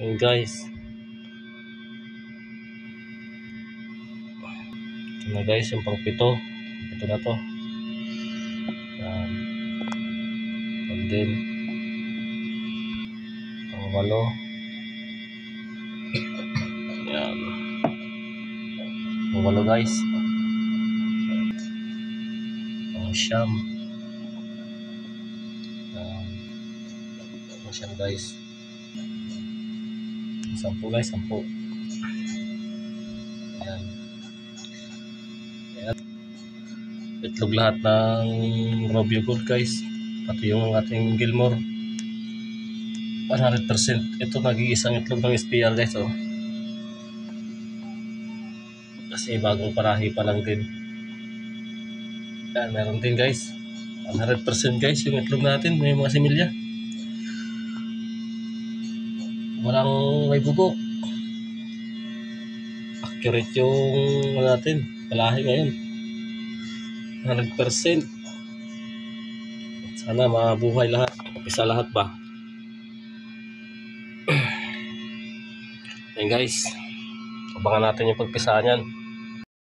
Yun guys. Ito na guys, yung pang pito. Ito na to. Yan. And then, pang walo. Yan. Pang walo guys. Pang siyam. Yan. Pang siyam guys. Sampu guys, sampu. Yan. Yan. Itlog lahat ng Robio Gold guys. Pati yung ating Gilmore. 100%. Ito nag-iisang itlog ng SPL guys. Oh. Kasi bagong parahi pa lang din. Yan, meron din guys. 100% guys yung itlog natin. May mga similya. Walang may bugok. Accurate yung natin. Palahi ngayon. 100%. Sana mabuhay lahat. Pisa lahat ba? Ayan guys. Abangan natin yung pagpisaan yan.